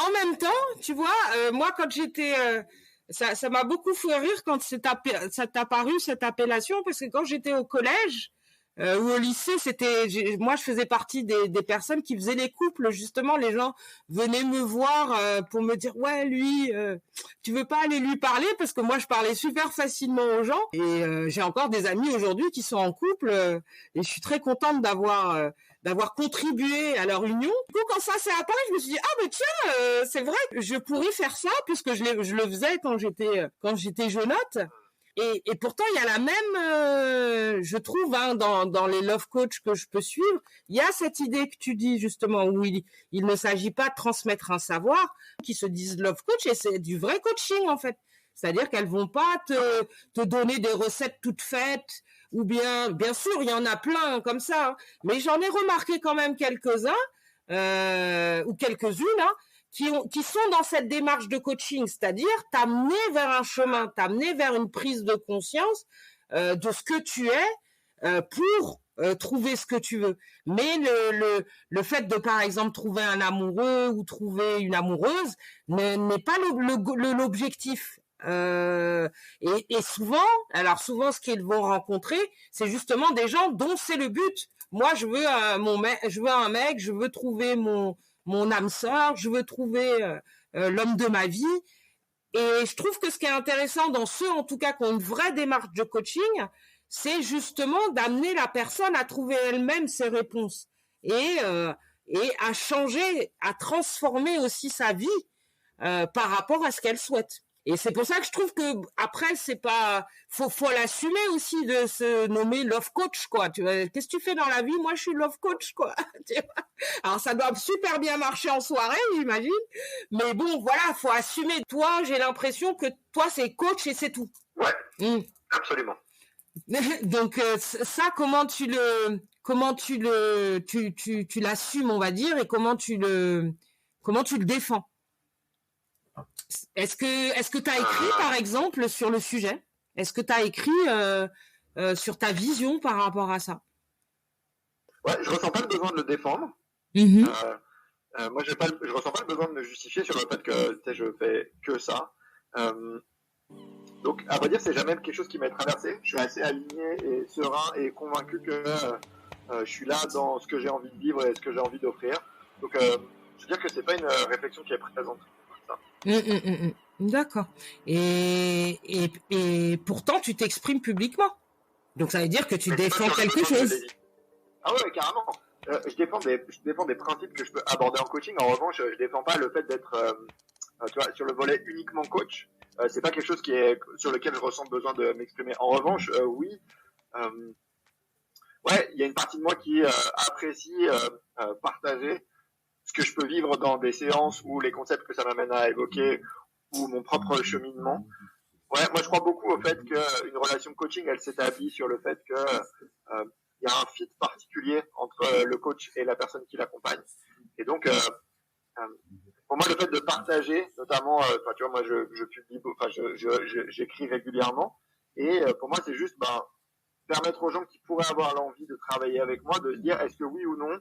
en même temps, tu vois, moi, quand j'étais... ça m'a beaucoup fait rire quand ça t'a apparu, cette appellation, parce que quand j'étais au collège ou au lycée, moi, je faisais partie des personnes qui faisaient les couples. Justement, les gens venaient me voir pour me dire, ouais, lui, tu veux pas aller lui parler, parce que moi, je parlais super facilement aux gens. Et j'ai encore des amis aujourd'hui qui sont en couple, et je suis très contente d'avoir contribué à leur union. Du coup, quand ça s'est apparu, je me suis dit, ah mais tiens, c'est vrai, je pourrais faire ça, puisque je le faisais quand j'étais jeunotte. Et pourtant, il y a la même, je trouve, hein, dans les love coach que je peux suivre, il y a cette idée que tu dis justement où il ne s'agit pas de transmettre un savoir, qui se disent love coach, et c'est du vrai coaching en fait. C'est-à-dire qu'elles vont pas te donner des recettes toutes faites, ou bien sûr, il y en a plein comme ça, hein, mais j'en ai remarqué quand même quelques-uns ou quelques-unes, hein, qui sont dans cette démarche de coaching, c'est-à-dire t'amener vers un chemin, t'amener vers une prise de conscience de ce que tu es pour trouver ce que tu veux. Mais le fait de, par exemple, trouver un amoureux ou trouver une amoureuse n'est pas l'objectif. Et souvent, ce qu'ils vont rencontrer, c'est justement des gens dont c'est le but. Moi, je veux un mec, je veux trouver mon âme sœur, je veux trouver l'homme de ma vie. Et je trouve que ce qui est intéressant dans ceux, en tout cas, qui ont une vraie démarche de coaching, c'est justement d'amener la personne à trouver elle-même ses réponses et à changer, à transformer aussi sa vie par rapport à ce qu'elle souhaite. Et c'est pour ça que je trouve que après c'est pas faut l'assumer aussi de se nommer love coach quoi. Tu vois, qu'est-ce que tu fais dans la vie? Moi je suis love coach quoi. Alors ça doit super bien marcher en soirée, j'imagine. Mais bon voilà, faut assumer. Toi, j'ai l'impression que toi c'est coach et c'est tout. Ouais. Absolument. Donc ça comment tu l'assumes on va dire et comment tu le défends? Est-ce que tu as écrit, par exemple, sur le sujet? Est-ce que tu as écrit sur ta vision par rapport à ça? Ouais, je ressens pas le besoin de le défendre. Moi, je ressens pas le besoin de me justifier sur le fait que je fais que ça. Donc, à vrai dire, c'est jamais quelque chose qui m'est traversé. Je suis assez aligné et serein et convaincu que je suis là dans ce que j'ai envie de vivre et ce que j'ai envie d'offrir. Donc, je veux dire que c'est pas une réflexion qui est présente. D'accord. Et pourtant, tu t'exprimes publiquement. Donc, ça veut dire que tu défends quelque chose. Ah ouais, carrément. Je défends des principes que je peux aborder en coaching. En revanche, je défends pas le fait d'être, tu vois, sur le volet uniquement coach. C'est pas quelque chose sur lequel je ressens besoin de m'exprimer. En revanche, oui, ouais, il y a une partie de moi qui apprécie partager ce que je peux vivre dans des séances ou les concepts que ça m'amène à évoquer ou mon propre cheminement. Ouais, moi je crois beaucoup au fait qu'une relation coaching, elle s'établit sur le fait que il y a un fit particulier entre le coach et la personne qui l'accompagne. Et donc, pour moi, le fait de partager, notamment, tu vois, moi je publie, j'écris régulièrement, et pour moi c'est juste permettre aux gens qui pourraient avoir l'envie de travailler avec moi de se dire est-ce que oui ou non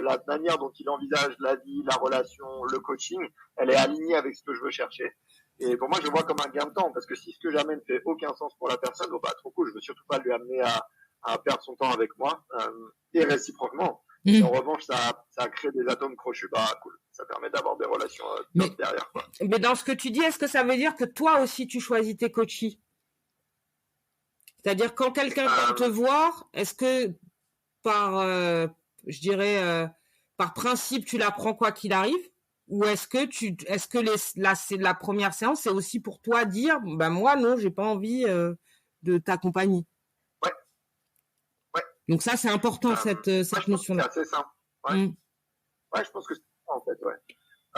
la manière dont il envisage la vie, la relation, le coaching, elle est alignée avec ce que je veux chercher. Et pour moi, je le vois comme un gain de temps, parce que si ce que j'amène fait aucun sens pour la personne, bon, trop cool, je veux surtout pas lui amener à perdre son temps avec moi, et réciproquement. Et en revanche, ça crée des atomes crochus, cool. Ça permet d'avoir des relations top derrière, quoi. Mais dans ce que tu dis, est-ce que ça veut dire que toi aussi tu choisis tes coachs? C'est-à-dire quand quelqu'un vient te voir, est-ce que par, je dirais, par principe, tu la prends quoi qu'il arrive? Ou est-ce que la première séance, c'est aussi pour toi dire, moi, non, j'ai pas envie de t'accompagner. Ouais. Donc ça, c'est important, cette notion-là. C'est assez simple. Ouais. Ouais, je pense que c'est ça, en fait, ouais.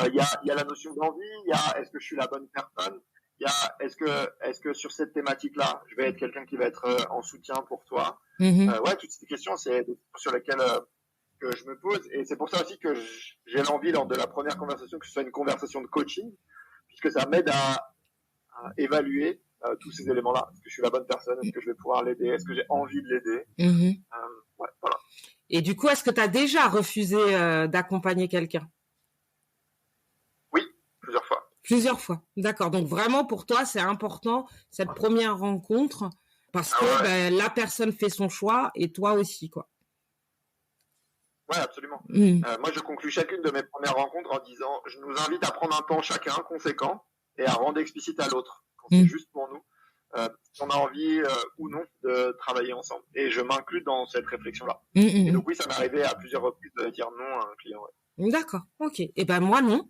Il y a la notion d'envie, il y a est-ce que je suis la bonne personne, il y a est-ce que sur cette thématique-là, je vais être quelqu'un qui va être en soutien pour toi. Ouais, toutes ces questions, c'est sur lesquelles que je me pose, et c'est pour ça aussi que j'ai l'envie lors de la première conversation que ce soit une conversation de coaching, puisque ça m'aide à évaluer tous ces éléments-là. Est-ce que je suis la bonne personne? Est-ce que je vais pouvoir l'aider? Est-ce que j'ai envie de l'aider? Ouais, voilà. Et du coup, est-ce que tu as déjà refusé d'accompagner quelqu'un? Oui. Plusieurs fois. D'accord. Donc vraiment pour toi, c'est important cette première rencontre parce que la personne fait son choix et toi aussi, quoi. Ouais, absolument. Moi, je conclus chacune de mes premières rencontres en disant, je nous invite à prendre un temps chacun conséquent et à rendre explicite à l'autre, quand c'est juste pour nous, si on a envie ou non de travailler ensemble. Et je m'inclus dans cette réflexion-là. Et donc oui, ça m'est arrivé à plusieurs reprises de dire non à un client. Ouais. D'accord, ok. Et ben moi non.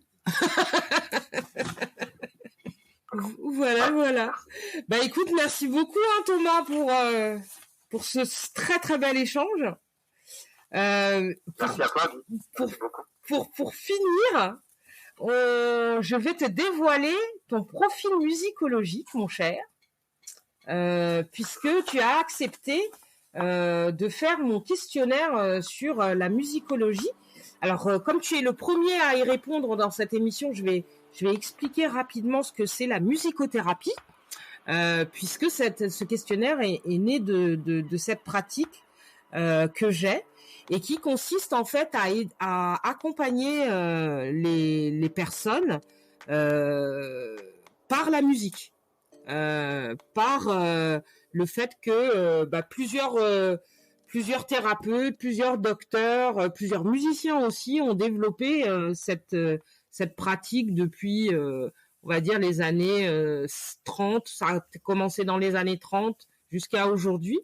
Voilà. Bah écoute, merci beaucoup Thomas pour ce très très bel échange. Merci à toi. Pour finir, je vais te dévoiler ton profil musicologique, mon cher, puisque tu as accepté de faire mon questionnaire sur la musicologie. Alors, comme tu es le premier à y répondre dans cette émission, je vais expliquer rapidement ce que c'est la musicothérapie, puisque ce questionnaire est né de cette pratique que j'ai et qui consiste en fait à accompagner les personnes par la musique, par le fait que plusieurs thérapeutes, plusieurs docteurs, plusieurs musiciens aussi ont développé cette pratique depuis, on va dire, les années 30. Ça a commencé dans les années 30 jusqu'à aujourd'hui.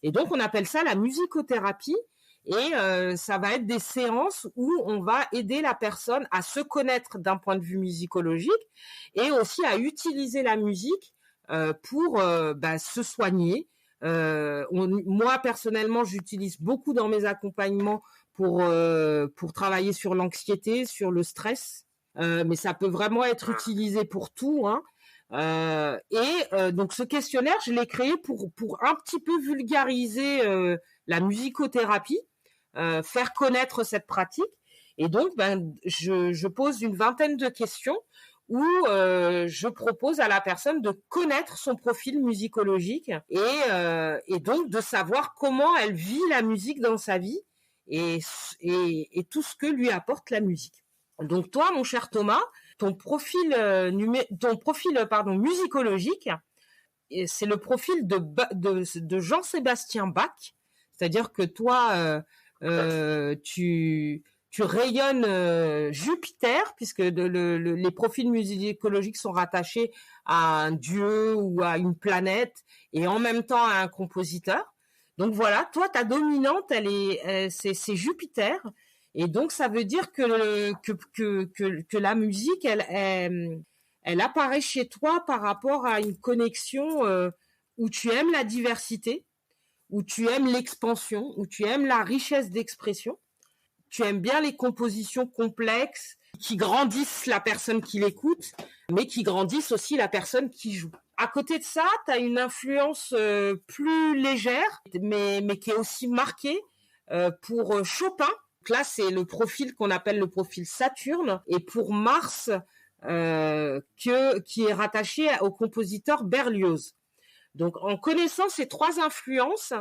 Et donc, on appelle ça la musicothérapie. Et ça va être des séances où on va aider la personne à se connaître d'un point de vue musicologique et aussi à utiliser la musique pour se soigner. Moi, personnellement, j'utilise beaucoup dans mes accompagnements pour travailler sur l'anxiété, sur le stress. Mais ça peut vraiment être utilisé pour tout, hein. Donc ce questionnaire, je l'ai créé pour un petit peu vulgariser la musicothérapie, faire connaître cette pratique. Et donc, je pose une vingtaine de questions où je propose à la personne de connaître son profil musicologique et donc de savoir comment elle vit la musique dans sa vie et tout ce que lui apporte la musique. Donc toi, mon cher Thomas, ton profil musicologique, c'est le profil de Jean-Sébastien Bach, c'est-à-dire que toi, tu rayonnes Jupiter, puisque les profils musicologiques sont rattachés à un dieu ou à une planète et en même temps à un compositeur. Donc voilà, toi, ta dominante, c'est Jupiter. Et donc, ça veut dire que la musique, elle apparaît chez toi par rapport à une connexion où tu aimes la diversité, où tu aimes l'expansion, où tu aimes la richesse d'expression. Tu aimes bien les compositions complexes qui grandissent la personne qui l'écoute, mais qui grandissent aussi la personne qui joue. À côté de ça, tu as une influence plus légère, mais qui est aussi marquée pour Chopin. Là, c'est le profil qu'on appelle le profil Saturne, et pour Mars, qui est rattaché au compositeur Berlioz. Donc, en connaissant ces trois influences,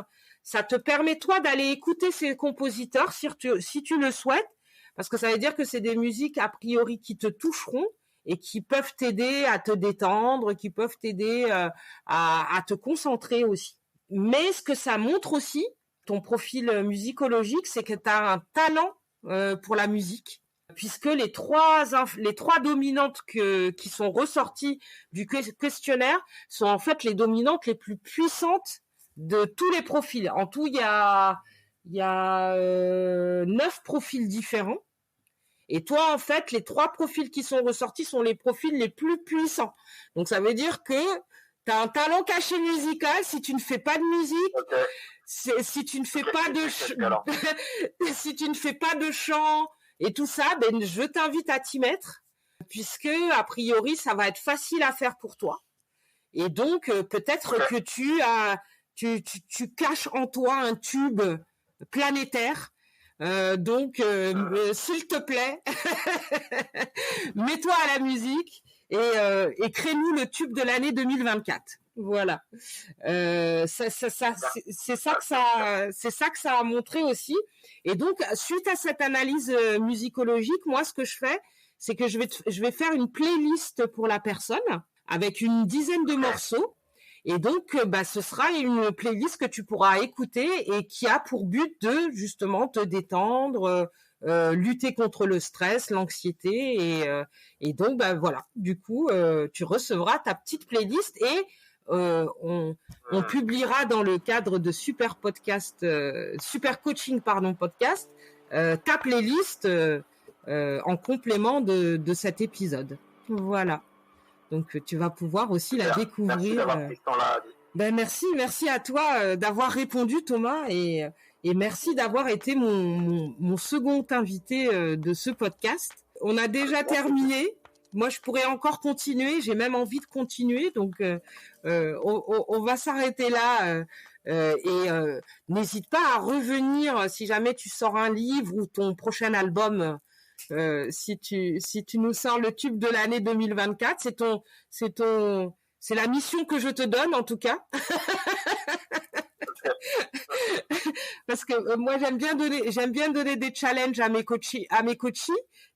ça te permet, toi, d'aller écouter ces compositeurs si tu le souhaites, parce que ça veut dire que c'est des musiques, a priori, qui te toucheront et qui peuvent t'aider à te détendre, qui peuvent t'aider à te concentrer aussi. Mais ce que ça montre aussi, ton profil musicologique, c'est que tu as un talent pour la musique, puisque les trois dominantes qui sont ressorties du questionnaire sont en fait les dominantes les plus puissantes de tous les profils. En tout, il y a 9 profils différents. Et toi, en fait, les 3 profils qui sont ressortis sont les profils les plus puissants. Donc, ça veut dire que tu as un talent caché musical si tu ne fais pas de musique. Okay. Si tu ne fais pas si tu ne fais pas de chant et tout ça, je t'invite à t'y mettre, puisque a priori ça va être facile à faire pour toi. Et donc peut-être que tu caches en toi un tube planétaire. S'il te plaît, mets-toi à la musique et crée-nous le tube de l'année 2024. Voilà. C'est ça que ça a montré aussi. Et donc, suite à cette analyse musicologique, moi, ce que je fais, c'est que je vais faire une playlist pour la personne avec une dizaine de morceaux. Et donc, ce sera une playlist que tu pourras écouter et qui a pour but de justement te détendre, lutter contre le stress, l'anxiété et donc voilà. Du coup, tu recevras ta petite playlist et on publiera dans le cadre de Super Coaching podcast ta playlist en complément de cet épisode. Voilà. Donc tu vas pouvoir aussi la découvrir. Merci d'avoir pris ce temps-là. Merci à toi d'avoir répondu, Thomas, et merci d'avoir été mon second invité de ce podcast. On a déjà terminé. Moi, je pourrais encore continuer. J'ai même envie de continuer. Donc, on va s'arrêter là. Et n'hésite pas à revenir si jamais tu sors un livre ou ton prochain album. Si tu nous sors le tube de l'année 2024, c'est la mission que je te donne en tout cas. Parce que moi j'aime bien donner des challenges à mes coachis.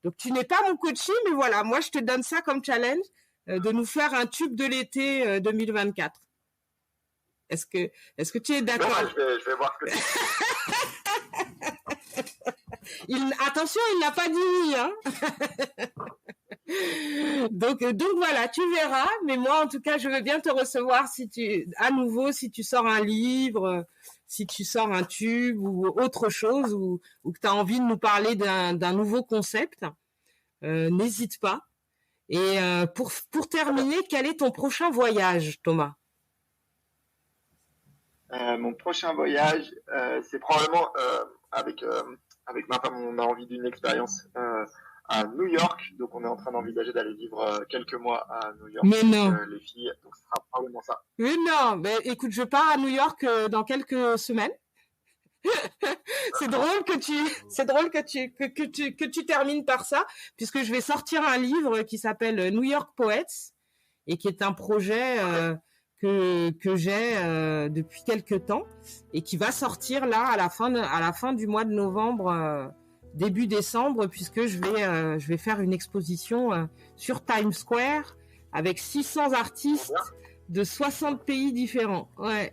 Donc tu n'es pas mon coachie, mais voilà, moi je te donne ça comme challenge de nous faire un tube de l'été 2024. Est-ce que tu es d'accord? Non, je vais voir ce que Attention, il n'a pas dit oui, hein. Donc voilà, tu verras. Mais moi, en tout cas, je veux bien te recevoir si tu sors un livre, si tu sors un tube ou autre chose, ou que tu as envie de nous parler d'un nouveau concept. N'hésite pas. Et pour terminer, quel est ton prochain voyage, Thomas? Mon prochain voyage, c'est probablement avec ma femme, on a envie d'une expérience à New York, donc on est en train d'envisager d'aller vivre quelques mois à New York. Mais non. Les filles, donc ce sera probablement ça. Mais non, mais écoute, je pars à New York dans quelques semaines. C'est drôle que tu termines par ça, puisque je vais sortir un livre qui s'appelle New York Poets et qui est un projet que j'ai depuis quelques temps et qui va sortir là à la fin du mois de novembre, début décembre, puisque je vais faire une exposition sur Times Square avec 600 artistes de 60 pays différents. Ouais.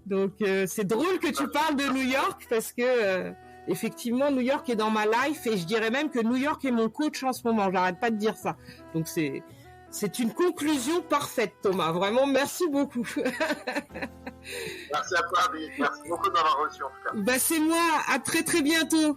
Donc c'est drôle que tu parles de New York parce que effectivement New York est dans ma life et je dirais même que New York est mon coach en ce moment. J'arrête pas de dire ça. Donc c'est une conclusion parfaite, Thomas. Vraiment, merci beaucoup. Merci à toi, Abby. Merci beaucoup de m'avoir reçu en tout cas. C'est moi. À très très bientôt.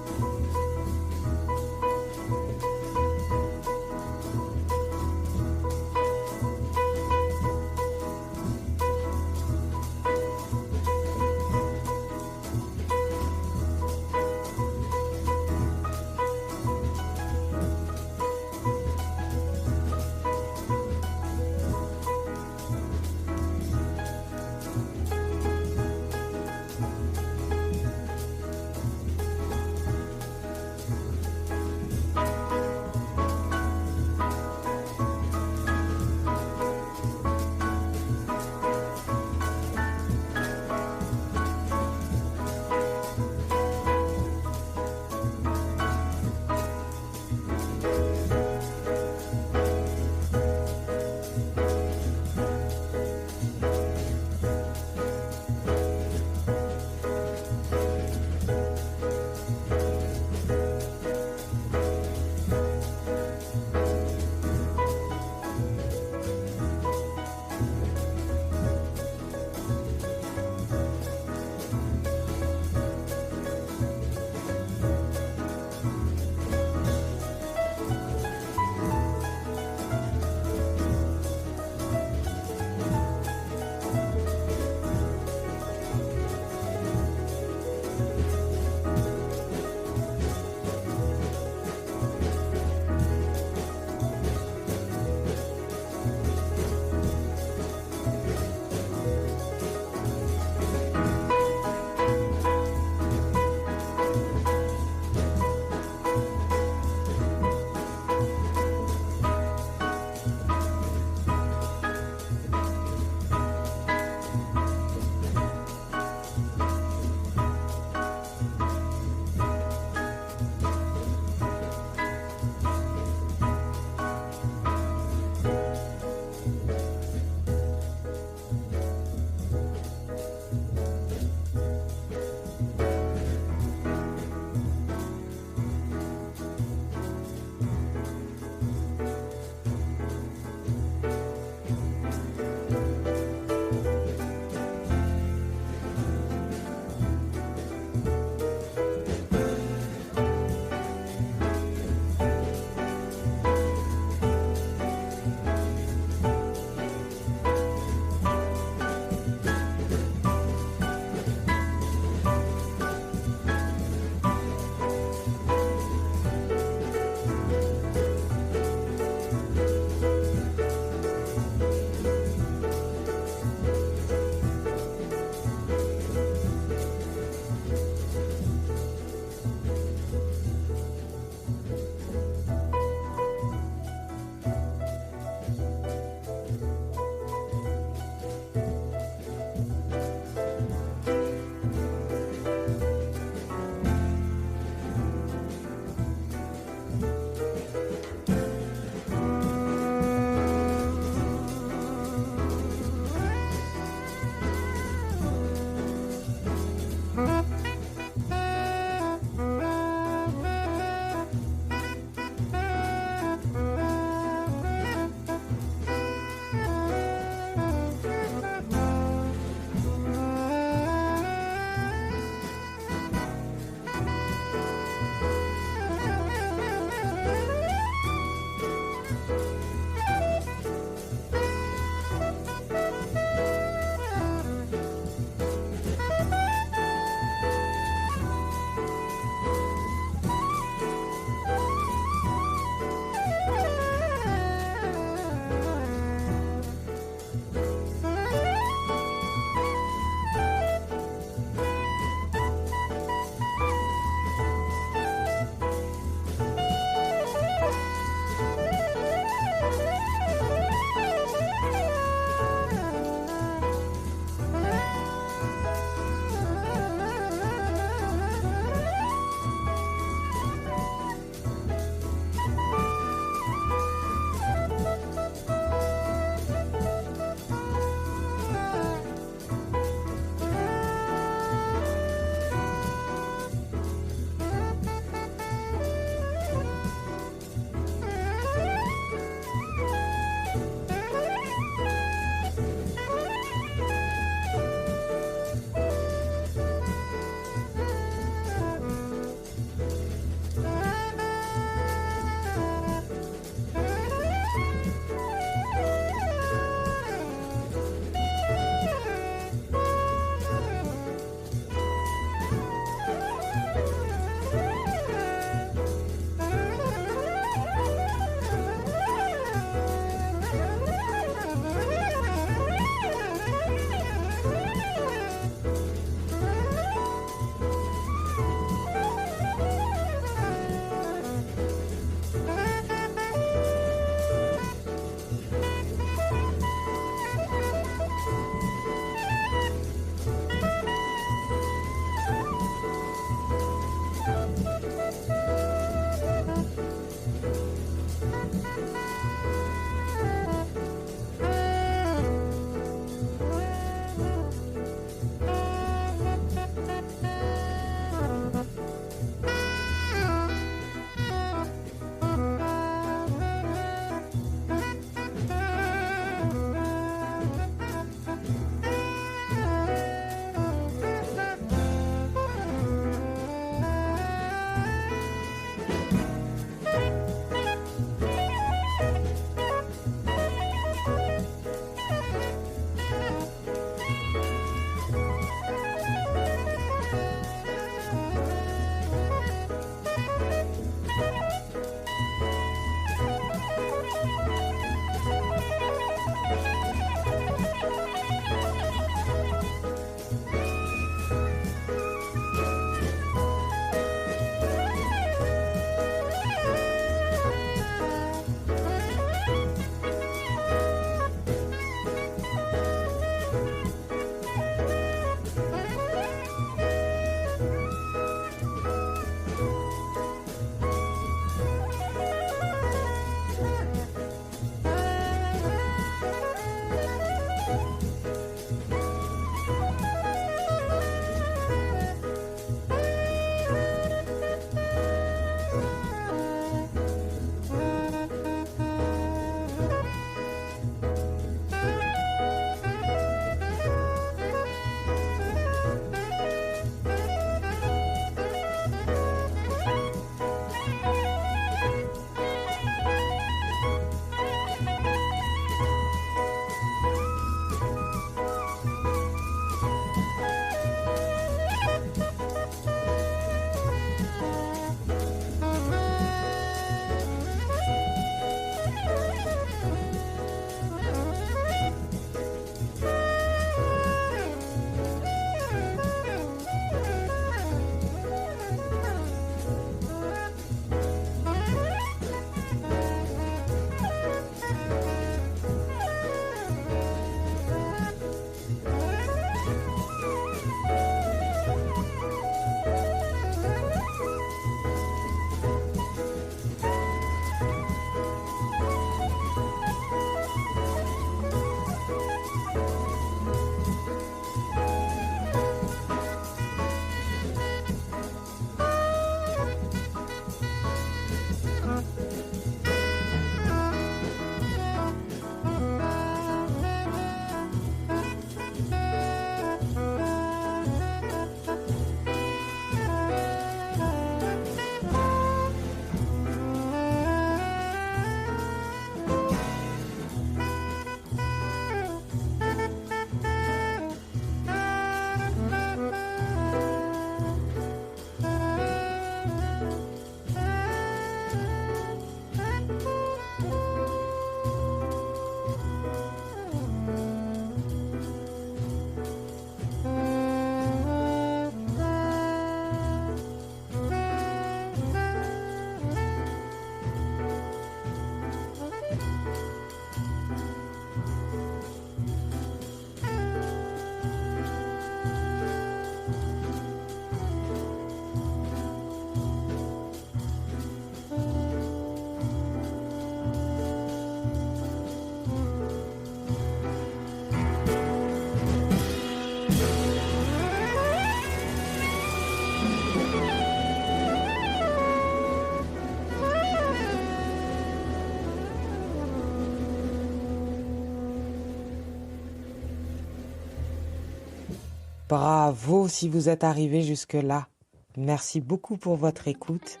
Bravo si vous êtes arrivé jusque-là. Merci beaucoup pour votre écoute.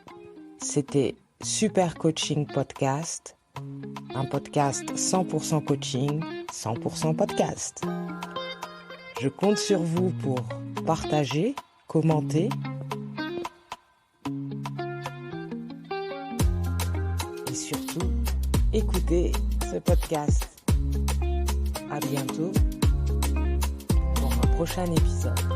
C'était Super Coaching Podcast, un podcast 100% coaching, 100% podcast. Je compte sur vous pour partager, commenter. Et surtout, écouter ce podcast. À bientôt pour un prochain épisode.